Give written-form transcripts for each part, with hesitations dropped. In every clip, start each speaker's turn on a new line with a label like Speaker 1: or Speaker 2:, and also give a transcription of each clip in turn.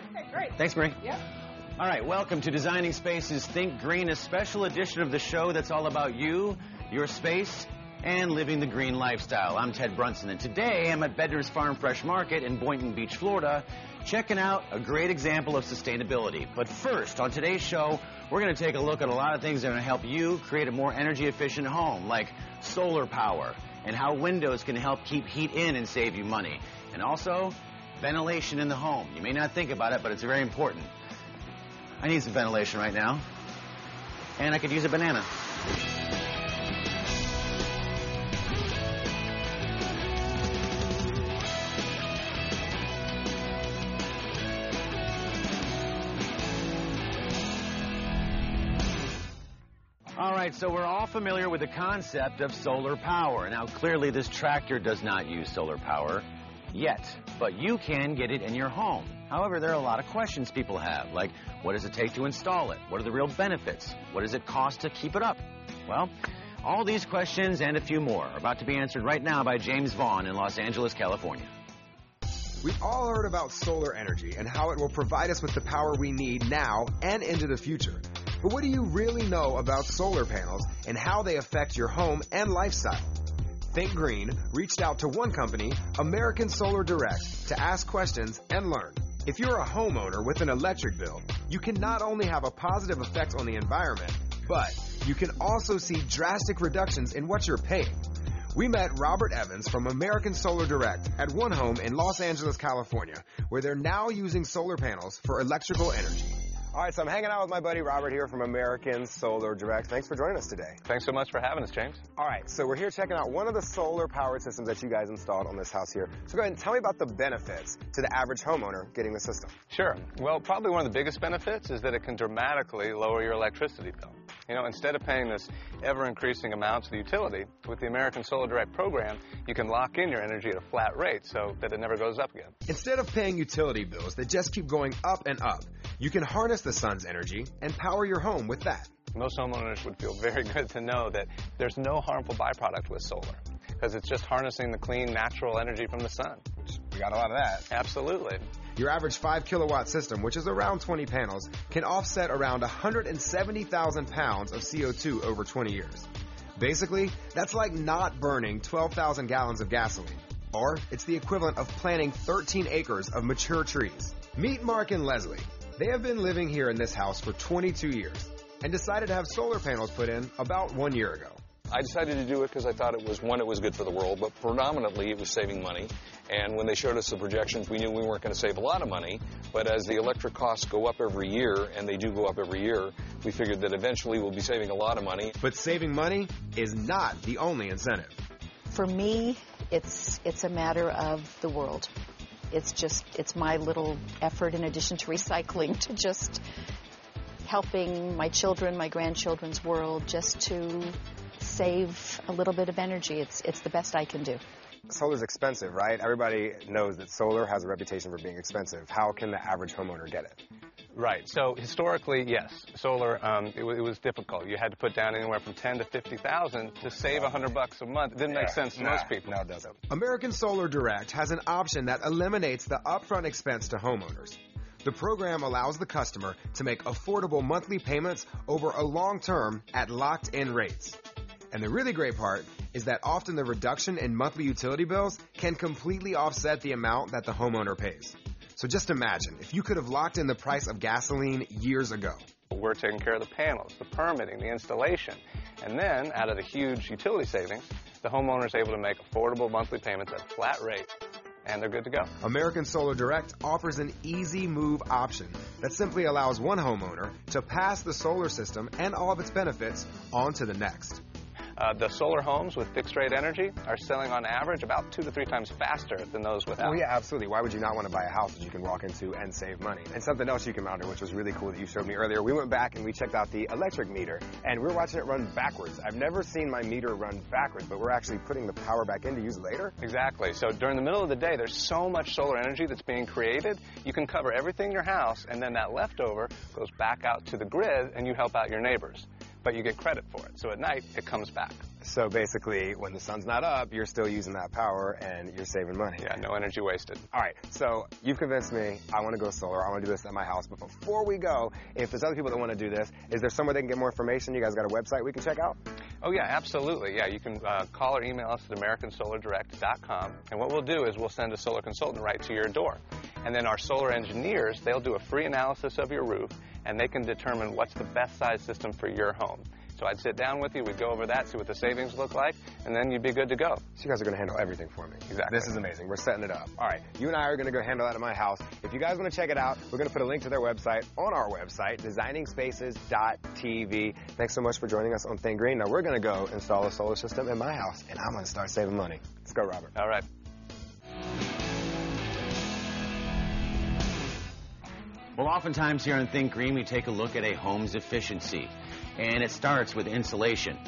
Speaker 1: Okay, great.
Speaker 2: Thanks, Marie.
Speaker 1: Yep.
Speaker 2: All right, welcome to Designing Spaces Think Green, a special edition of the show that's all about you, your space, and living the green lifestyle. I'm Ted Brunson, and today I'm at Bedner's Farm Fresh Market in Boynton Beach, Florida, checking out a great example of sustainability. But first, on today's show, we're going to take a look at a lot of things that are going to help you create a more energy-efficient home, like solar power, and how windows can help keep heat in and save you money. And also, ventilation in the home. You may not think about it, but it's very important. I need some ventilation right now, and I could use a banana. All right, so we're all familiar with the concept of solar power. Now, clearly this tractor does not use solar power yet, but you can get it in your home. However, there are a lot of questions people have, like what does it take to install it? What are the real benefits? What does it cost to keep it up? Well, all these questions and a few more are about to be answered right now by James Vaughn in Los Angeles, California.
Speaker 3: We've all heard about solar energy and how it will provide us with the power we need now and into the future. But what do you really know about solar panels and how they affect your home and lifestyle? Think Green reached out to one company, American Solar Direct, to ask questions and learn. If you're a homeowner with an electric bill, you can not only have a positive effect on the environment, but you can also see drastic reductions in what you're paying. We met Robert Evans from American Solar Direct at one home in Los Angeles, California, where they're now using solar panels for electrical energy. All right, so I'm hanging out with my buddy Robert here from American Solar Direct. Thanks for joining us today.
Speaker 4: Thanks so much for having us, James.
Speaker 3: All right, so we're here checking out one of the solar powered systems that you guys installed on this house here. So go ahead and tell me about the benefits to the average homeowner getting the system.
Speaker 4: Sure. Well, probably one of the biggest benefits is that it can dramatically lower your electricity bill. You know, instead of paying this ever-increasing amount to the utility, with the American Solar Direct program, you can lock in your energy at a flat rate so that it never goes up again.
Speaker 3: Instead of paying utility bills that just keep going up and up, you can harness the sun's energy and power your home with that.
Speaker 4: Most homeowners would feel very good to know that there's no harmful byproduct with solar, because it's just harnessing the clean, natural energy from the sun.
Speaker 3: We got a lot of that.
Speaker 4: Absolutely.
Speaker 3: Your average 5-kilowatt system, which is around 20 panels, can offset around 170,000 pounds of CO2 over 20 years. Basically, that's like not burning 12,000 gallons of gasoline. Or it's the equivalent of planting 13 acres of mature trees. Meet Mark and Leslie. They have been living here in this house for 22 years and decided to have solar panels put in about 1 year ago.
Speaker 5: I decided to do it because I thought it was good for the world, but predominantly it was saving money. And when they showed us the projections, we knew we weren't going to save a lot of money. But as the electric costs go up every year, and they do go up every year, we figured that eventually we'll be saving a lot of money.
Speaker 3: But saving money is not the only incentive.
Speaker 6: For me, it's a matter of the world. It's my little effort in addition to recycling to just helping my children, my grandchildren's world, just to save a little bit of energy. It's the best I can do.
Speaker 3: Solar's expensive, right? Everybody knows that solar has a reputation for being expensive. How can the average homeowner get it?
Speaker 4: Right. So historically, yes, solar. It was difficult. You had to put down anywhere from $10,000 to $50,000 to save $100 a month. It didn't make sense to most people.
Speaker 3: No, it doesn't. American Solar Direct has an option that eliminates the upfront expense to homeowners. The program allows the customer to make affordable monthly payments over a long term at locked-in rates. And the really great part is that often the reduction in monthly utility bills can completely offset the amount that the homeowner pays. So just imagine if you could have locked in the price of gasoline years ago.
Speaker 4: We're taking care of the panels, the permitting, the installation. And then, out of the huge utility savings, the homeowner is able to make affordable monthly payments at a flat rate, and they're good to go.
Speaker 3: American Solar Direct offers an easy move option that simply allows one homeowner to pass the solar system and all of its benefits on to the next.
Speaker 4: The solar homes with fixed-rate energy are selling on average about 2 to 3 times faster than those without.
Speaker 3: Oh, yeah, absolutely. Why would you not want to buy a house that you can walk into and save money? And something else you can monitor, which was really cool that you showed me earlier, we went back and we checked out the electric meter, and we're watching it run backwards. I've never seen my meter run backwards, but we're actually putting the power back in to use later.
Speaker 4: Exactly. So during the middle of the day, there's so much solar energy that's being created, you can cover everything in your house, and then that leftover goes back out to the grid, and you help out your neighbors. but you get credit for it. So at night, it comes back.
Speaker 3: So basically, when the sun's not up, you're still using that power and you're saving money.
Speaker 4: Yeah, no energy wasted.
Speaker 3: All right, so you've convinced me. I want to go solar. I want to do this at my house. But before we go, if there's other people that want to do this, is there somewhere they can get more information? You guys got a website we can check out?
Speaker 4: Oh, yeah, absolutely. Yeah, you can call or email us at AmericanSolarDirect.com. And what we'll do is we'll send a solar consultant right to your door. And then our solar engineers, they'll do a free analysis of your roof, and they can determine what's the best size system for your home. So I'd sit down with you, we'd go over that, see what the savings look like, and then you'd be good to go.
Speaker 3: So you guys are going to handle everything for me.
Speaker 4: Exactly.
Speaker 3: This is amazing. We're setting it up. All right, you and I are going to go handle that at my house. If you guys want to check it out, we're going to put a link to their website on our website, designingspaces.tv. Thanks so much for joining us on Think Green. Now we're going to go install a solar system in my house, and I'm going to start saving money. Let's go, Robert.
Speaker 4: All right.
Speaker 2: Well, oftentimes here on Think Green, we take a look at a home's efficiency, and it starts with insulation.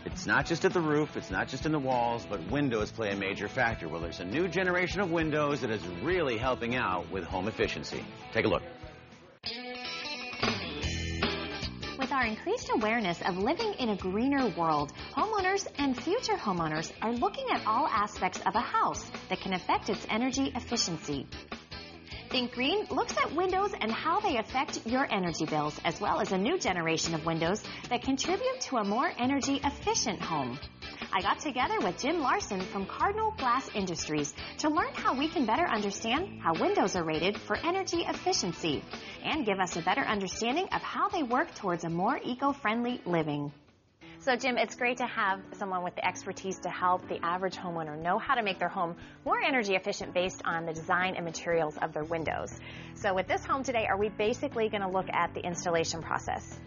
Speaker 2: It's not just at the roof, it's not just in the walls, but windows play a major factor. Well, there's a new generation of windows that is really helping out with home efficiency. Take a look.
Speaker 1: With our increased awareness of living in a greener world, homeowners and future homeowners are looking at all aspects of a house that can affect its energy efficiency. Think Green looks at windows and how they affect your energy bills, as well as a new generation of windows that contribute to a more energy efficient home. I got together with Jim Larson from Cardinal Glass Industries to learn how we can better understand how windows are rated for energy efficiency and give us a better understanding of how they work towards a more eco-friendly living. So, Jim, it's great to have someone with the expertise to help the average homeowner know how to make their home more energy efficient based on the design and materials of their windows. So with this home today, are we basically going to look at the installation process?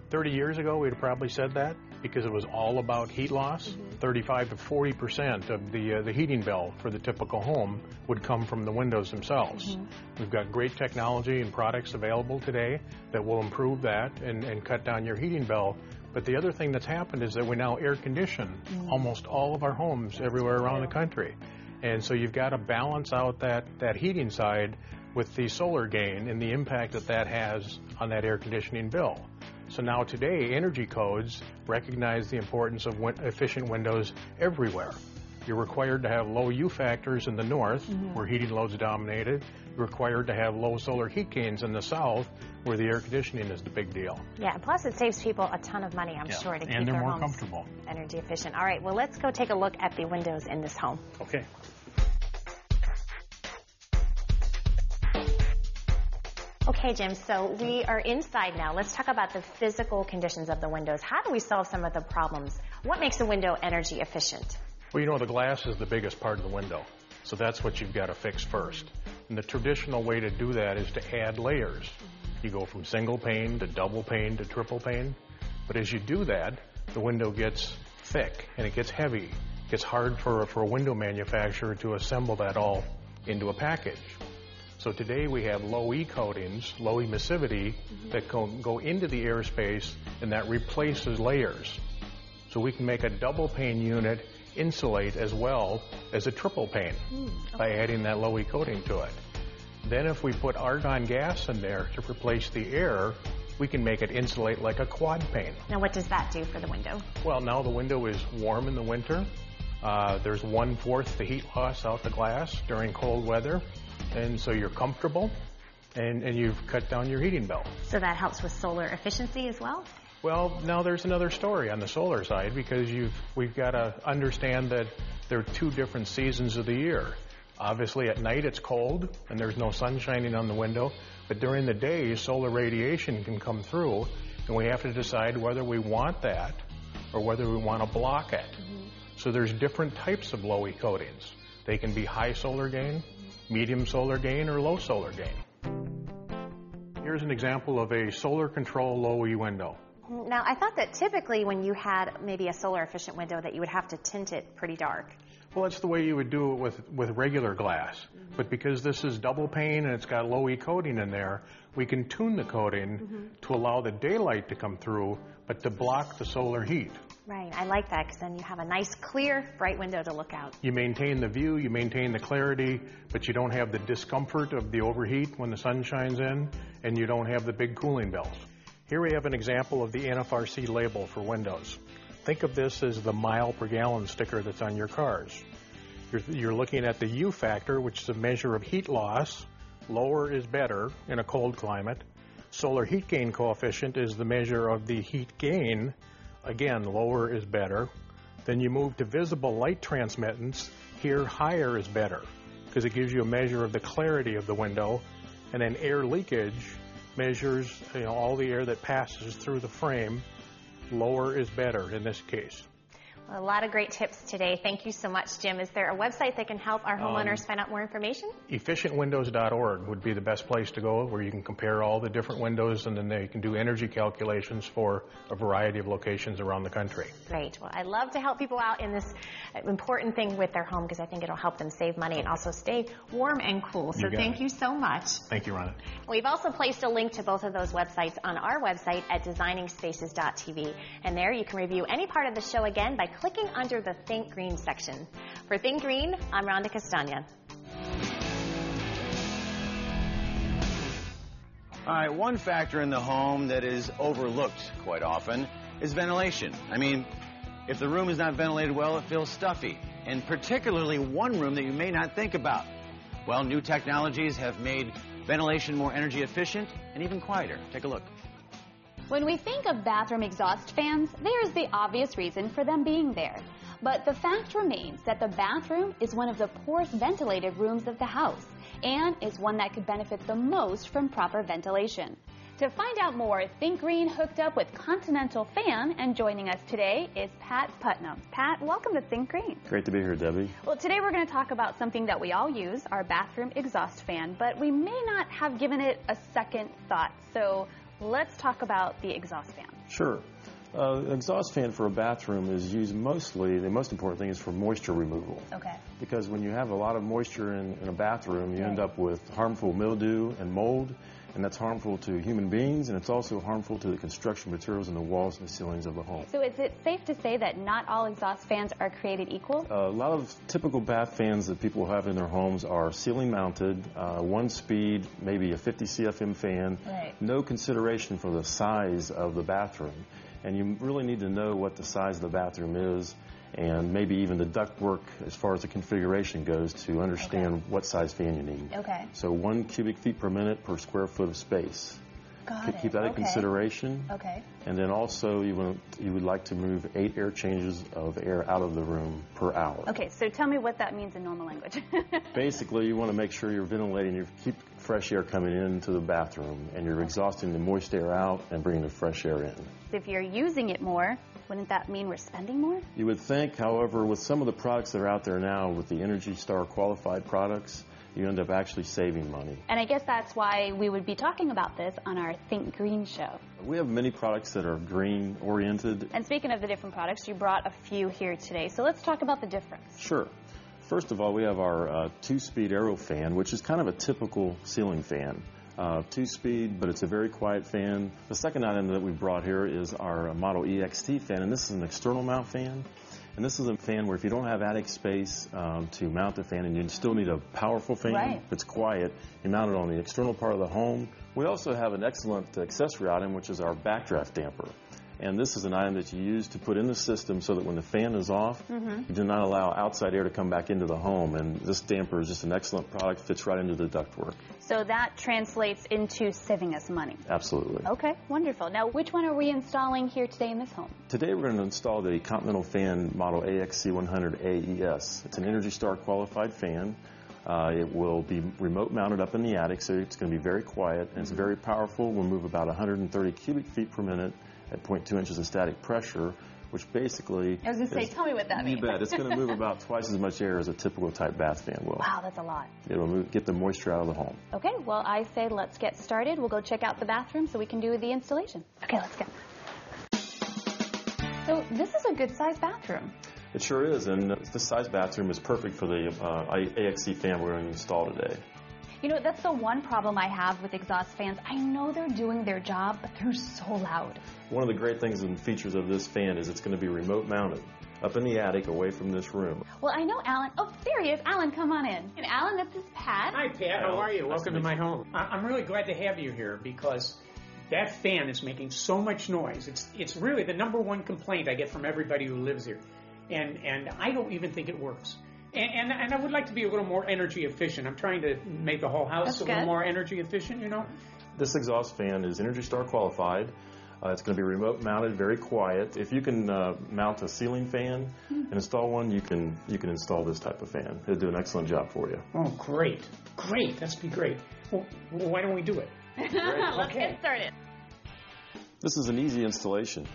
Speaker 7: 30 years ago, we'd have probably said that because it was all about heat loss. 35 to 40% of the heating bill for the typical home would come from the windows themselves. We've got great technology and products available today that will improve that and cut down your heating bill. But the other thing that's happened is that we now air condition almost all of our homes everywhere around the country. And so you've got to balance out that heating side with the solar gain and the impact that has on that air conditioning bill. So now today, energy codes recognize the importance of efficient windows everywhere. You're required to have low U factors in the north, where heating loads dominated. You're required to have low solar heat gains in the south, where the air conditioning is the big deal.
Speaker 1: Yeah, and plus it saves people a ton of money, I'm sure, to keep their
Speaker 7: more
Speaker 1: homes
Speaker 7: comfortable.
Speaker 1: Energy efficient. All right, well, let's go take a look at the windows in this home.
Speaker 7: Okay.
Speaker 1: Okay, Jim, so we are inside now. Let's talk about the physical conditions of the windows. How do we solve some of the problems? What makes a window energy efficient?
Speaker 7: Well, you know, the glass is the biggest part of the window, so that's what you've got to fix first. And the traditional way to do that is to add layers. You go from single pane to double pane to triple pane. But as you do that, the window gets thick and it gets heavy. It gets hard for a window manufacturer to assemble that all into a package. So today we have low E coatings, low emissivity, that go into the airspace, and that replaces layers. So we can make a double pane unit insulate as well as a triple pane by adding that low E coating to it. Then if we put argon gas in there to replace the air, we can make it insulate like a quad pane.
Speaker 1: Now what does that do for the window?
Speaker 7: Well, now the window is warm in the winter. There's 1/4 the heat loss out the glass during cold weather. And so you're comfortable, and you've cut down your heating bill.
Speaker 1: So that helps with solar efficiency as well?
Speaker 7: Well, now there's another story on the solar side, because we've got to understand that there are 2 different seasons of the year. Obviously at night it's cold and there's no sun shining on the window, but during the day solar radiation can come through, and we have to decide whether we want that or whether we want to block it. So there's different types of low E coatings. They can be high solar gain, medium solar gain, or low solar gain. Here's an example of a solar control low E window.
Speaker 1: Now, I thought that typically when you had maybe a solar efficient window that you would have to tint it pretty dark.
Speaker 7: Well, that's the way you would do it with regular glass. But because this is double pane and it's got low E coating in there, we can tune the coating to allow the daylight to come through, but to block the solar heat.
Speaker 1: Right, I like that, because then you have a nice, clear, bright window to look out.
Speaker 7: You maintain the view, you maintain the clarity, but you don't have the discomfort of the overheat when the sun shines in, and you don't have the big cooling bills. Here we have an example of the NFRC label for windows. Think of this as the mile per gallon sticker that's on your cars. You're looking at the U factor, which is a measure of heat loss. Lower is better in a cold climate. Solar heat gain coefficient is the measure of the heat gain. Again, lower is better. Then you move to visible light transmittance. Here, higher is better because it gives you a measure of the clarity of the window. And then air leakage measures all the air that passes through the frame. Lower is better in this case.
Speaker 1: A lot of great tips today. Thank you so much, Jim. Is there a website that can help our homeowners find out more information?
Speaker 7: Efficientwindows.org would be the best place to go, where you can compare all the different windows, and then they can do energy calculations for a variety of locations around the country.
Speaker 1: Great. Well, I love to help people out in this important thing with their home because I think it'll help them save money and also stay warm and cool. So thank you so much.
Speaker 7: Thank you, Rhonda.
Speaker 1: We've also placed a link to both of those websites on our website at designingspaces.tv. And there you can review any part of the show again by clicking under the Think Green section. For Think Green, I'm Rhonda Castagna.
Speaker 2: All right, one factor in the home that is overlooked quite often is ventilation. I mean, if the room is not ventilated well, it feels stuffy, and particularly one room that you may not think about. Well, new technologies have made ventilation more energy efficient and even quieter. Take a look.
Speaker 8: When we think of bathroom exhaust fans, there's the obvious reason for them being there. But the fact remains that the bathroom is one of the poorest ventilated rooms of the house and is one that could benefit the most from proper ventilation. To find out more, Think Green hooked up with Continental Fan, and joining us today is Pat Putnam. Pat, welcome to Think Green.
Speaker 9: Great to be here, Debbie.
Speaker 8: Well, today we're going to talk about something that we all use, our bathroom exhaust fan, but we may not have given it a second thought. So let's talk about the exhaust fan.
Speaker 9: Sure. Exhaust fan for a bathroom is used mostly, the most important thing is for moisture removal.
Speaker 8: Okay.
Speaker 9: Because when you have a lot of moisture in a bathroom, you end up with harmful mildew and mold, and that's harmful to human beings, and it's also harmful to the construction materials in the walls and the ceilings of the home.
Speaker 8: So is it safe to say that not all exhaust fans are created equal?
Speaker 9: A lot of typical bath fans that people have in their homes are ceiling mounted, one speed, maybe a 50 CFM fan,
Speaker 8: Right.
Speaker 9: No consideration for the size of the bathroom. And you really need to know what the size of the bathroom is, and maybe even the ductwork as far as the configuration goes, to understand what size fan you need.
Speaker 8: Okay.
Speaker 9: So 1 cubic feet per minute per square foot of space.
Speaker 8: Got it.
Speaker 9: Keep that in
Speaker 8: Okay.
Speaker 9: consideration.
Speaker 8: Okay.
Speaker 9: And then also you would like to move 8 air changes of air out of the room per hour.
Speaker 8: Okay, so tell me what that means in normal language.
Speaker 9: Basically, you want to make sure you're ventilating, you keep fresh air coming into the bathroom, and you're exhausting the moist air out and bringing the fresh air in.
Speaker 8: If you're using it more, wouldn't that mean we're spending more?
Speaker 9: You would think, however, with some of the products that are out there now, with the Energy Star qualified products, you end up actually saving money.
Speaker 8: And I guess that's why we would be talking about this on our Think Green show.
Speaker 9: We have many products that are green oriented.
Speaker 8: And speaking of the different products, you brought a few here today. So let's talk about the difference.
Speaker 9: Sure. First of all, we have our 2-speed aero fan, which is kind of a typical ceiling fan. 2-speed, but it's a very quiet fan. The second item that we brought here is our Model EXT fan, and this is an external mount fan. And this is a fan where if you don't have attic space to mount the fan, and you still need a powerful fan,
Speaker 8: Right.
Speaker 9: that's quiet, you mount it on the external part of the home. We also have an excellent accessory item, which is our backdraft damper. And this is an item that you use to put in the system so that when the fan is off, you do not allow outside air to come back into the home. And this damper is just an excellent product, fits right into the ductwork.
Speaker 8: So that translates into saving us money.
Speaker 9: Absolutely.
Speaker 8: Okay, wonderful. Now, which one are we installing here today in this home?
Speaker 9: Today we're going to install the Continental Fan Model AXC100 AES. It's an Energy Star qualified fan. It will be remote mounted up in the attic, so it's going to be very quiet, and it's very powerful. We'll move about 130 cubic feet per minute at 0.2 inches of static pressure, which basically...
Speaker 8: I was going to say, tell me what that means.
Speaker 9: You bet. It's going to move about twice as much air as a typical type bath fan will.
Speaker 8: Wow, that's a lot.
Speaker 9: It'll get the moisture out of the home.
Speaker 8: Okay, well, I say let's get started. We'll go check out the bathroom so we can do the installation. Okay, let's go. So this is a good-sized bathroom.
Speaker 9: It sure is, and this size bathroom is perfect for the AXC fan we're going to install today.
Speaker 8: You know, that's the one problem I have with exhaust fans. I know they're doing their job, but they're so loud.
Speaker 9: One of the great things and features of this fan is it's going to be remote mounted up in the attic away from this room.
Speaker 8: Well, I know Alan. Oh, there he is. Alan, come on in. And Alan, this is Pat.
Speaker 10: Hi, Pat. How are you? Welcome to my home. I'm really glad to have you here because That fan is making so much noise. It's really the number one complaint I get from everybody who lives here. And I don't even think it works. And I would like to be a little more energy efficient. I'm trying to make the whole house a little more energy efficient, you know.
Speaker 9: This exhaust fan is Energy Star qualified. It's going to be remote mounted, very quiet. If you can mount a ceiling fan and install one, you can install this type of fan. It'll do an excellent job for you.
Speaker 10: Oh, great. That's be great. Well, why don't we do it?
Speaker 8: Let's get started.
Speaker 9: This is an easy installation.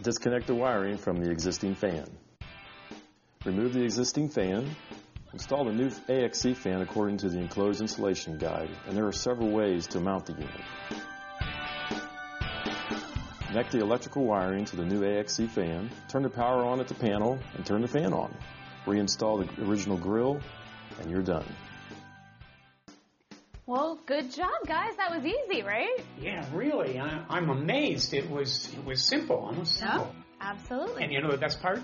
Speaker 9: Disconnect the wiring from the existing fan. Remove the existing fan. Install the new AXC fan according to the enclosed installation guide, and there are several ways to mount the unit. Connect the electrical wiring to the new AXC fan, turn the power on at the panel, and turn the fan on. Reinstall the original grill, and you're done.
Speaker 8: Well, good job, guys. That was easy, right?
Speaker 10: Yeah, really. I'm amazed. It was simple, almost simple.
Speaker 8: Yeah, absolutely.
Speaker 10: And you know the best part?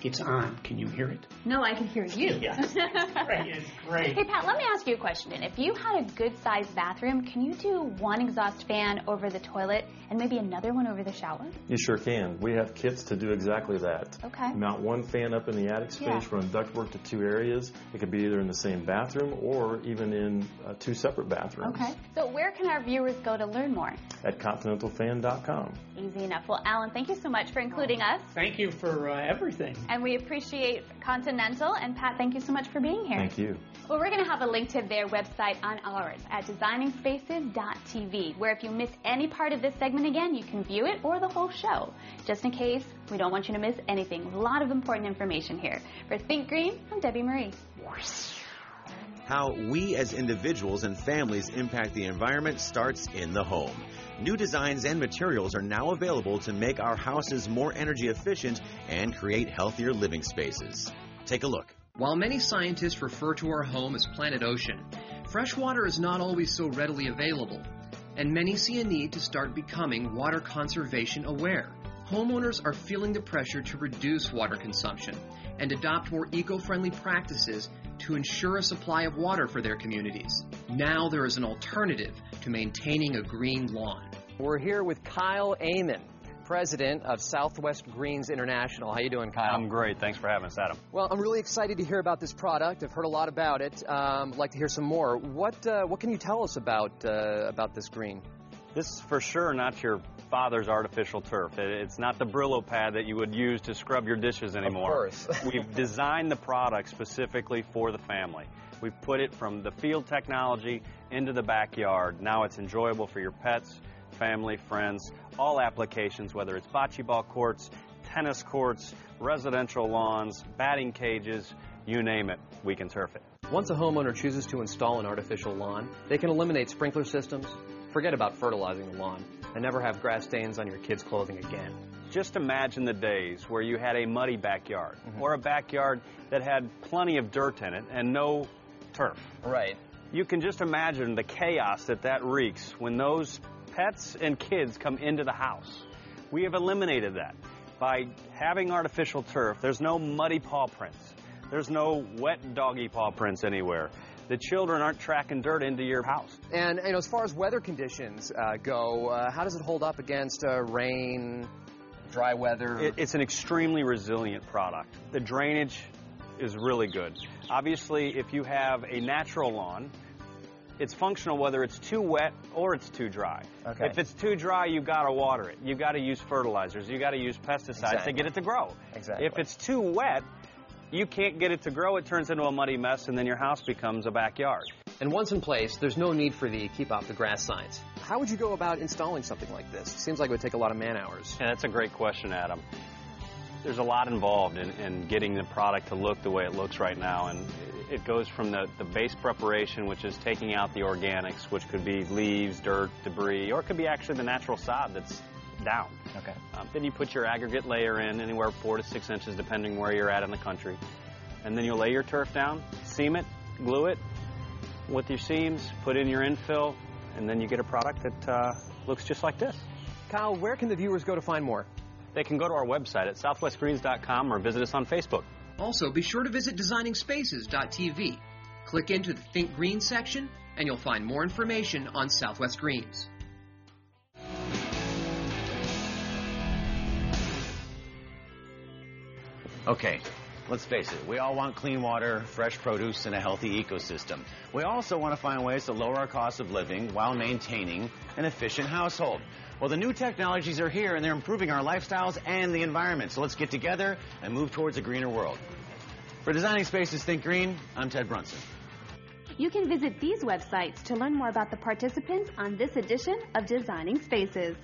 Speaker 10: It's on. Can you hear it?
Speaker 8: No, I can hear you.
Speaker 10: Yes. Great. It's great.
Speaker 8: Hey, Pat, let me ask you a question. If you had a good-sized bathroom, can you do one exhaust fan over the toilet and maybe another one over the shower?
Speaker 9: You sure can. We have kits to do exactly that.
Speaker 8: Okay.
Speaker 9: Mount one fan up in the attic space, run ductwork to two areas. It could be either in the same bathroom or even in two separate bathrooms.
Speaker 8: Okay. So where can our viewers go to learn more?
Speaker 9: At continentalfan.com.
Speaker 8: Easy enough. Well, Alan, thank you so much for including us.
Speaker 10: Thank you for everything.
Speaker 8: And we appreciate Continental. And Pat, thank you so much for being here.
Speaker 9: Thank you.
Speaker 8: Well, we're going to have a link to their website on ours at designingspaces.tv, where if you miss any part of this segment again, you can view it or the whole show. Just in case, we don't want you to miss anything. A lot of important information here. For Think Green, I'm Debbie Marie.
Speaker 2: How we as individuals and families impact the environment starts in the home. New designs and materials are now available to make our houses more energy efficient and create healthier living spaces. Take a look.
Speaker 11: While many scientists refer to our home as planet ocean, fresh water is not always so readily available, and many see a need to start becoming water conservation aware. Homeowners are feeling the pressure to reduce water consumption and adopt more eco-friendly practices to ensure a supply of water for their communities. Now there is an alternative to maintaining a green lawn.
Speaker 12: We're here with Kyle Amon, president of Southwest Greens International. How you doing, Kyle?
Speaker 13: I'm great. Thanks for having us, Adam.
Speaker 12: Well, I'm really excited to hear about this product. I've heard a lot about it. I'd like to hear some more. What can you tell us about this green?
Speaker 13: This is for sure not your father's artificial turf. It's not the Brillo pad that you would use to scrub your dishes anymore.
Speaker 12: Of course.
Speaker 13: We've designed the product specifically for the family. We've put it from the field technology into the backyard. Now it's enjoyable for your pets, family, friends, all applications, whether it's bocce ball courts, tennis courts, residential lawns, batting cages, you name it, we can turf it.
Speaker 12: Once a homeowner chooses to install an artificial lawn, they can eliminate sprinkler systems, forget about fertilizing the lawn, and never have grass stains on your kids' clothing again.
Speaker 13: Just imagine the days where you had a muddy backyard or a backyard that had plenty of dirt in it and no turf.
Speaker 12: Right.
Speaker 13: You can just imagine the chaos that wreaks when those pets and kids come into the house. We have eliminated that. By having artificial turf, there's no muddy paw prints. There's no wet doggy paw prints anywhere. The children aren't tracking dirt into your house.
Speaker 12: And as far as weather conditions go, how does it hold up against rain, dry weather?
Speaker 13: It's an extremely resilient product. The drainage is really good. Obviously, if you have a natural lawn, it's functional whether it's too wet or it's too dry.
Speaker 12: Okay.
Speaker 13: If it's too dry, you've got to water it. You've got to use fertilizers. You've got to use pesticides to get it to grow.
Speaker 12: Exactly.
Speaker 13: If it's too wet, you can't get it to grow. It turns into a muddy mess, and then your house becomes a backyard.
Speaker 12: And once in place, there's no need for the keep off the grass signs. How would you go about installing something like this? It seems like it would take a lot of man-hours.
Speaker 13: Yeah, that's a great question, Adam. There's a lot involved in getting the product to look the way it looks right now, and it goes from the base preparation, which is taking out the organics, which could be leaves, dirt, debris, or it could be actually the natural sod that's down.
Speaker 12: Okay.
Speaker 13: Then you put your aggregate layer in, anywhere 4 to 6 inches, depending where you're at in the country. And then you'll lay your turf down, seam it, glue it with your seams, put in your infill, and then you get a product that looks just like this.
Speaker 12: Kyle, where can the viewers go to find more?
Speaker 13: They can go to our website at southwestgreens.com or visit us on Facebook.
Speaker 11: Also, be sure to visit designingspaces.tv. Click into the Think Green section, and you'll find more information on Southwest Greens.
Speaker 2: Okay, let's face it, we all want clean water, fresh produce, and a healthy ecosystem. We also want to find ways to lower our cost of living while maintaining an efficient household. Well, the new technologies are here, and they're improving our lifestyles and the environment. So let's get together and move towards a greener world. For Designing Spaces Think Green, I'm Ted Brunson.
Speaker 8: You can visit these websites to learn more about the participants on this edition of Designing Spaces.